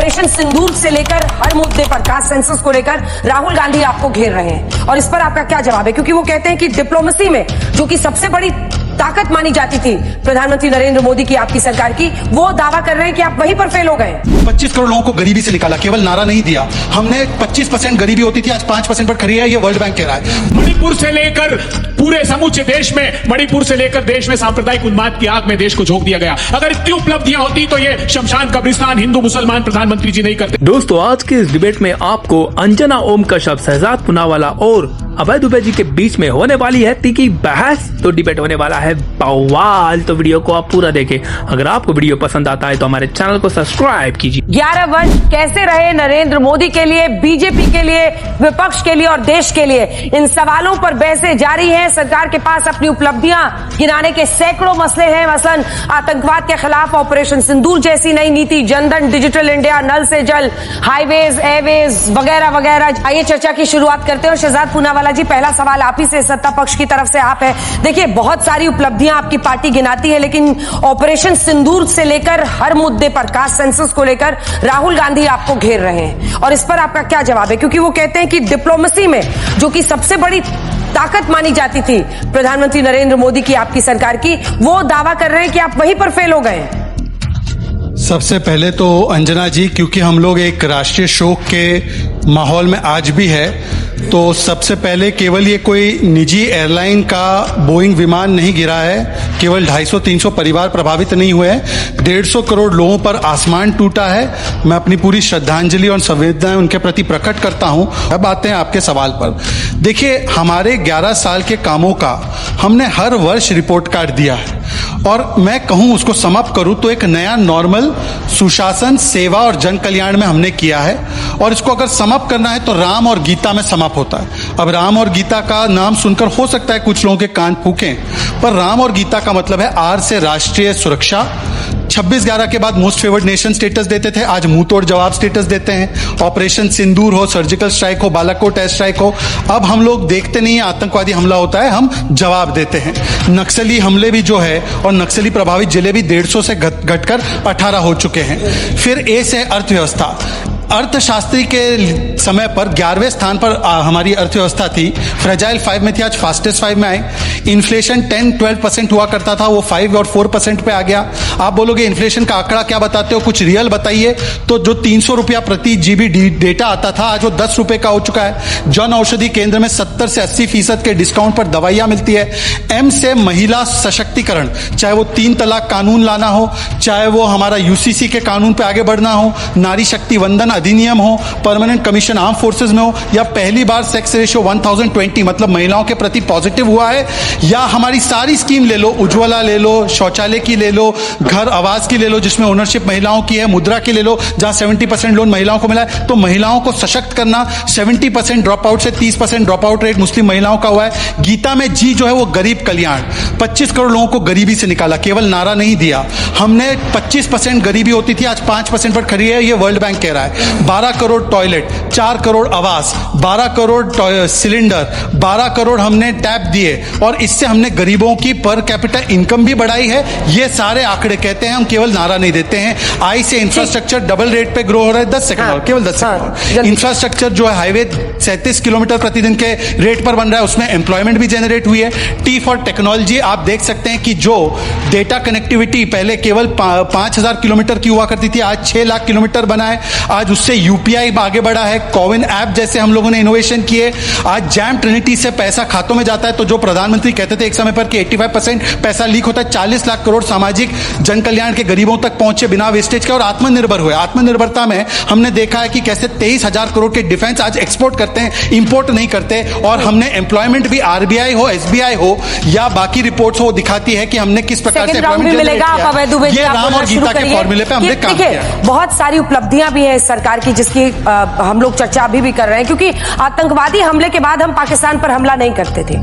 Operation सिंदूर से लेकर हर मुद्दे पर कास्ट सेंसस को लेकर राहुल गांधी आपको घेर रहे हैं और इस पर आपका क्या जवाब है? क्योंकि वो कहते हैं कि डिप्लोमेसी में जो कि सबसे बड़ी ताकत मानी जाती थी प्रधानमंत्री नरेंद्र मोदी की, आपकी सरकार की, वो दावा कर रहे हैं कि आप वहीं पर फेल हो गए। 25 करोड़ लोगों को गरीबी से निकाला, केवल नारा नहीं दिया हमने। 25% गरीबी होती थी, आज 5% पर खड़ी है, ये वर्ल्ड बैंक कह रहा है। मणिपुर से लेकर पूरे समूचे देश में, मणिपुर से लेकर देश में सांप्रदायिक उन्माद की आग में देश को झोंक दिया गया। अगर इतनी उपलब्धियां होती तो ये शमशान कब्रिस्तान हिंदू मुसलमान प्रधानमंत्री जी नहीं करते। दोस्तों, आज के इस डिबेट में आपको अंजना ओम कश्यप, शहजाद पूनावाला और अभय दुबे जी के बीच में होने वाली है तीखी बहस। तो डिबेट होने वाला है बवाल। तो वीडियो को आप पूरा देखें। अगर आपको वीडियो पसंद आता है तो हमारे चैनल को सब्सक्राइब कीजिए। 11 वर्ष कैसे रहे नरेंद्र मोदी के लिए, बीजेपी के लिए, विपक्ष के लिए और देश के लिए, इन सवालों पर बहसें जारी हैं। सरकार के पास अपनी उपलब्धियां गिनाने के सैकड़ों मसले हैं। मसलन आतंकवाद के खिलाफ ऑपरेशन सिंदूर जैसी नई नीति, जनधन, डिजिटल इंडिया, नल से जल, हाईवेज, एयरवेज वगैरह वगैरह। आइए चर्चा की शुरुआत करते हैं। शहजाद पूनावाला जी, पहला सवाल आप ही से, सत्ता पक्ष की तरफ से आप है। देखिए, बहुत सारी उपलब्धियां आपकी पार्टी गिनाती है, लेकिन ऑपरेशन सिंदूर से लेकर हर मुद्दे पर, कास्ट सेंसस को लेकर राहुल गांधी आपको घेर रहे हैं और इस पर आपका क्या जवाब है? क्योंकि वो कहते हैं कि डिप्लोमेसी में जो कि सबसे बड़ी ताकत मानी जाती थी प्रधानमंत्री नरेंद्र मोदी की, आपकी सरकार की, वो दावा कर रहे हैं कि आप वहीं पर फेल हो गए। सबसे पहले तो अंजना जी, क्योंकि हम लोग एक राष्ट्रीय शोक के माहौल में आज भी है, तो सबसे पहले केवल ये कोई निजी एयरलाइन का बोइंग विमान नहीं गिरा है, केवल 250-300 परिवार प्रभावित नहीं हुए हैं, 150 करोड़ लोगों पर आसमान टूटा है। मैं अपनी पूरी श्रद्धांजलि और संवेदनाएं उनके प्रति प्रकट करता हूं। अब आते हैं आपके सवाल पर। देखिए, हमारे 11 साल के कामों का हमने हर वर्ष रिपोर्ट कार्ड दिया है और मैं कहूं, उसको समाप्त करूं तो एक नया नॉर्मल सुशासन, सेवा और जन कल्याण में हमने किया है। और इसको अगर समाप्त करना है तो राम और गीता में समाप्त होता है। अब राम और गीता का नाम सुनकर हो सकता है कुछ लोगों के कान फूकें, पर राम और गीता का मतलब है आर से राष्ट्रीय सुरक्षा। 26/11 के बाद मोस्ट फेवर्ड नेशन स्टेटस देते थे, आज मुंह तोड़ जवाब स्टेटस देते हैं। ऑपरेशन सिंदूर हो, सर्जिकल स्ट्राइक हो, बालाकोट एयर स्ट्राइक हो, अब हम लोग देखते नहीं है आतंकवादी हमला होता है, हम जवाब देते हैं। नक्सली हमले भी जो है और नक्सली प्रभावित जिले भी 150 से घटकर 18 हो चुके हैं। फिर ए से अर्थव्यवस्था। अर्थशास्त्री के समय पर 11वें स्थान पर हमारी अर्थव्यवस्था थी, फ्रेजाइल 5 में थी, आज फास्टेस्ट 5 में आए। इन्फ्लेशन 10-12% हुआ करता था, वो 5 और 4% पे आ गया। आप बोलोगे इन्फ्लेशन का आंकड़ा क्या बताते हो, कुछ रियल बताइए। तो जो 300 रुपया प्रति जीबी डेटा आता था, आज वो 10 रुपए का हो चुका है। जन औषधि केंद्र में 70 से 80% के डिस्काउंट पर दवाइयां मिलती है। एम से महिला सशक्तिकरण, चाहे वो 3 तलाक कानून लाना हो, चाहे वो हमारा यूसीसी के कानून पे आगे बढ़ना हो, नारी शक्ति वंदन अधिनियम हो, परमानेंट कमीशन आर्म फोर्सेज में हो, या पहली बार सेक्स रेशियो 1020 मतलब महिलाओं के प्रति पॉजिटिव हुआ है, या हमारी सारी स्कीम ले लो, उज्ज्वला ले लो, शौचालय की ले लो, घर आवास की ले लो जिसमें ओनरशिप महिलाओं की है, मुद्रा की ले लो जहां 70% लोन महिलाओं को मिला है। तो महिलाओं को सशक्त करना, 70% ड्रॉप आउट से 30% ड्रॉप आउट रेट मुस्लिम महिलाओं का हुआ है। गीता में जी जो है वो गरीब कल्याण, 25 करोड़ लोगों को गरीबी से निकाला, केवल नारा नहीं दिया हमने। 25% गरीबी होती थी, आज 5% पर खड़ी है, ये वर्ल्ड बैंक कह रहा है। 12 करोड़ टॉयलेट, 4 करोड़ आवास, 12 करोड़ सिलेंडर, 12 करोड़ हमने टैप दिए और इससे हमने गरीबों की पर कैपिटल इनकम भी बढ़ाई है। ये सारे आंकड़े कहते हैं, हम केवल नारा नहीं देते हैं। आई से इंफ्रास्ट्रक्चर डबल रेट पे ग्रो हो रहा है। 10 सेकंड और, केवल 10 सेकंड और। इंफ्रास्ट्रक्चर जो है हाईवे 37 किलोमीटर प्रतिदिन के रेट पर बन रहा है, उसमें एम्प्लॉयमेंट भी जनरेट हुई है। टी फॉर टेक्नोलॉजी, आप देख सकते हैं कि जो डेटा कनेक्टिविटी पहले केवल 5000 किलोमीटर की हुआ करती थी, आज 6 लाख किलोमीटर बना है। आज उससे यूपीआई आगे बढ़ा है, कोविन ऐप जैसे हम लोगों ने इनोवेशन किए। आज जैम ट्रिनिटी से पैसा खातों में जाता है। तो जो प्रधानमंत्री कहते थे एक समय पर कि 85% पैसा लीक होता है, 40 लाख करोड़ सामाजिक जन कल्याण के गरीबों तक पहुंचे बिना वेस्टेज के और आत्मनिर्भर हुए। आत्मनिर्भरता में हमने देखा है कि कैसे 23,000 करोड़ के डिफेंस आज एक्सपोर्ट करते हैं, इंपोर्ट नहीं करते। और हमने एम्प्लॉयमेंट भी, आरबीआई हो, एसबीआई हो या बाकी रिपोर्ट्स हो, दिखाती है कि हमने किस प्रकार से एम्प्लॉयमेंट मिलेगा। ये राम और गीता के फॉर्मूले पे हमने काम किया। बहुत सारी उपलब्धियां भी है इस सरकार की जिसकी हम लोग चर्चा अभी भी कर रहे हैं, क्योंकि आतंकवादी हमले के बाद हम पाकिस्तान पर हमला नहीं करते थे।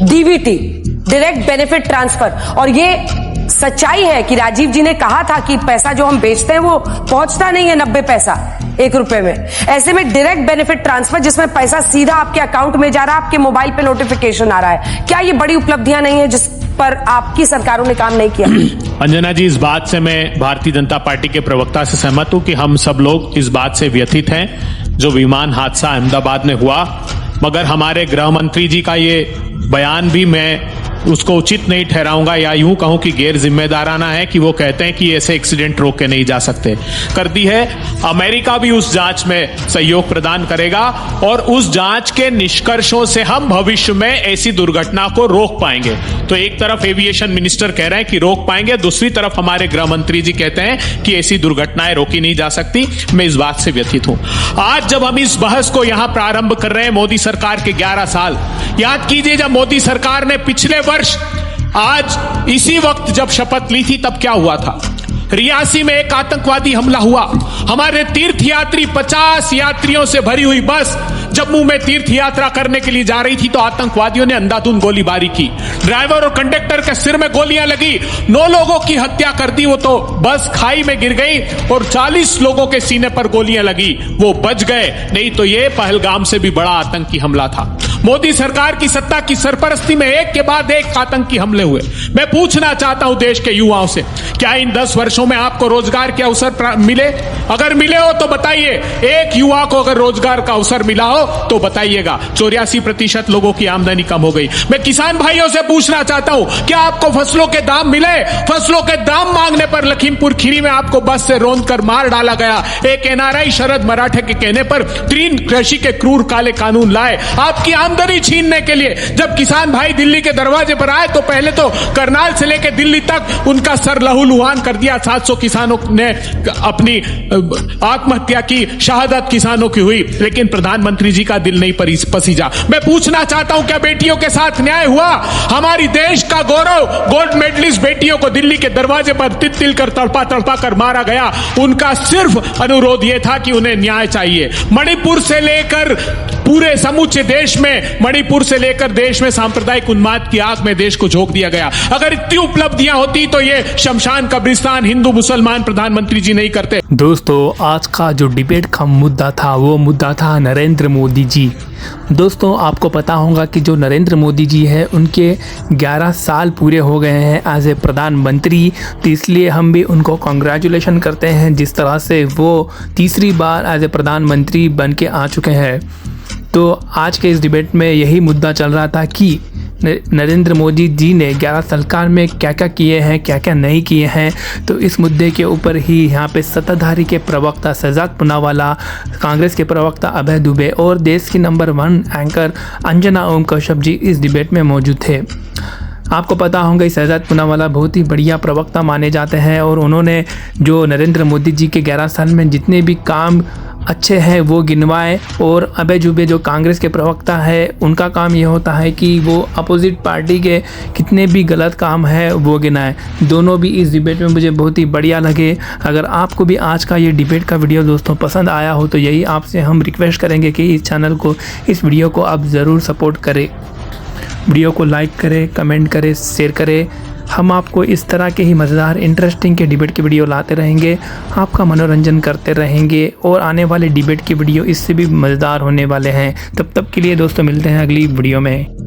डीबीटी, डायरेक्ट बेनिफिट ट्रांसफर, और ये सच्चाई है कि राजीव जी ने कहा था कि पैसा जो हम बेचते हैं वो पहुंचता नहीं है 90 पैसा 1 रुपए में। ऐसे में डायरेक्ट बेनिफिट ट्रांसफर, जिसमें पैसा सीधा आपके अकाउंट में जा रहा है, आपके मोबाइल पे नोटिफिकेशन आ रहा है, क्या ये बड़ी उपलब्धियां नहीं है पर आपकी सरकारों ने काम नहीं किया? अंजना जी, इस बात से मैं भारतीय जनता पार्टी के प्रवक्ता से सहमत हूं कि हम सब लोग इस बात से व्यथित हैं जो विमान हादसा अहमदाबाद में हुआ, मगर हमारे गृह मंत्री जी का ये बयान भी मैं उसको उचित नहीं ठहराऊंगा, या यूं कहूं कि गैर जिम्मेदाराना है कि वो कहते हैं कि ऐसे एक्सीडेंट रोक के नहीं जा सकते। करती है अमेरिका भी उस जांच में सहयोग प्रदान करेगा और उस जांच के निष्कर्षों से हम भविष्य में ऐसी दुर्घटना को रोक पाएंगे। तो एक तरफ एविएशन मिनिस्टर कह रहे हैं कि रोक पाएंगे, दूसरी तरफ हमारे गृह मंत्री जी कहते हैं कि ऐसी दुर्घटनाएं रोकी नहीं जा सकती। मैं इस बात से व्यथित हूं। आज जब हम इस बहस को यहां प्रारंभ कर रहे हैं, मोदी सरकार के 11 साल, याद कीजिए जब मोदी सरकार ने पिछले वर्ष आज इसी वक्त जब शपथ ली थी तब क्या हुआ था। रियासी में एक आतंकवादी हमला हुआ, हमारे तीर्थयात्री 50 यात्रियों से भरी हुई बस जम्मू में तीर्थ यात्रा करने के लिए जा रही थी तो आतंकवादियों ने अंधाधुंध गोलीबारी की, ड्राइवर और कंडक्टर के सिर में गोलियां लगी, 9 लोगों की हत्या कर दी। वो तो बस खाई में गिर गई और 40 लोगों के सीने पर गोलियां लगी, वो बच गए, नहीं तो ये पहलगाम से भी बड़ा आतंकी हमला था। मोदी सरकार की सत्ता की सरपरस्ती में एक के बाद एक आतंकी हमले हुए। मैं पूछना चाहता हूं देश के युवाओं से, क्या इन 10 वर्षों में आपको रोजगार के अवसर मिले? अगर मिले हो तो बताइए, एक युवा को अगर रोजगार का अवसर मिला हो तो बताइएगा। 84% लोगों की आमदनी कम हो गई। मैं किसान भाइयों से पूछना चाहता हूं, क्या आपको फसलों के दाम मिले? फसलों के दाम मांगने पर लखीमपुर खीरी में आपको बस से रौंद कर मार डाला गया। एक एनआरआई शरद मराठे के कहने पर 3 कृषि के क्रूर काले कानून लाए आपकी आमदनी छीनने के लिए। जब किसान भाई दिल्ली के दरवाजे पर आए तो पहले तो करनाल से लेकर दिल्ली तक उनका सर लहूलुहान कर दिया। 700 किसानों ने अपनी आत्महत्या की, शहादत किसानों की हुई, लेकिन प्रधानमंत्री जी का दिल नहीं पसीजा। मैं पूछना चाहता हूं, क्या बेटियों के साथ न्याय हुआ? हमारी देश का गौरव गोल्ड मेडलिस्ट बेटियों को दिल्ली के दरवाजे पर तिल कर तड़पा कर मारा गया। उनका सिर्फ अनुरोध यह था कि उन्हें न्याय चाहिए। मणिपुर से लेकर पूरे समूचे देश में, मणिपुर से लेकर देश में सांप्रदायिक उन्माद की आग में देश को झोंक दिया गया। अगर इतनी उपलब्धियां होती तो ये शमशान कब्रिस्तान हिंदू मुसलमान प्रधानमंत्री जी नहीं करते। दोस्तों, आज का जो डिबेट का मुद्दा था वो मुद्दा था नरेंद्र मोदी जी। दोस्तों, आपको पता होगा कि जो नरेंद्र मोदी जी है उनके 11 साल पूरे हो गए हैं एज ए प्रधानमंत्री, तो इसलिए हम भी उनको कॉन्ग्रेचुलेशन करते हैं जिस तरह से वो तीसरी बार एज ए प्रधानमंत्री बन के आ चुके हैं। तो आज के इस डिबेट में यही मुद्दा चल रहा था कि नरेंद्र मोदी जी ने 11 सरकार में क्या क्या किए हैं, क्या क्या नहीं किए हैं। तो इस मुद्दे के ऊपर ही यहाँ पे सत्ताधारी के प्रवक्ता शहजाद पूनावाला, कांग्रेस के प्रवक्ता अभय दुबे और देश की नंबर 1 एंकर अंजना ओम कश्यप जी इस डिबेट में मौजूद थे। आपको पता होगा शहजाद पूनावाला बहुत ही बढ़िया प्रवक्ता माने जाते हैं और उन्होंने जो नरेंद्र मोदी जी के 11 साल में जितने भी काम अच्छे हैं वो गिनवाए, और अभय दुबे जो कांग्रेस के प्रवक्ता है उनका काम ये होता है कि वो अपोजिट पार्टी के कितने भी गलत काम है वो गिनाए। दोनों भी इस डिबेट में मुझे बहुत ही बढ़िया लगे। अगर आपको भी आज का ये डिबेट का वीडियो दोस्तों पसंद आया हो तो यही आपसे हम रिक्वेस्ट करेंगे कि इस चैनल को, इस वीडियो को आप ज़रूर सपोर्ट करें। वीडियो को लाइक करें, कमेंट करें, शेयर करें। हम आपको इस तरह के ही मज़ेदार इंटरेस्टिंग के डिबेट की वीडियो लाते रहेंगे, आपका मनोरंजन करते रहेंगे और आने वाले डिबेट की वीडियो इससे भी मज़ेदार होने वाले हैं। तब तक के लिए दोस्तों मिलते हैं अगली वीडियो में।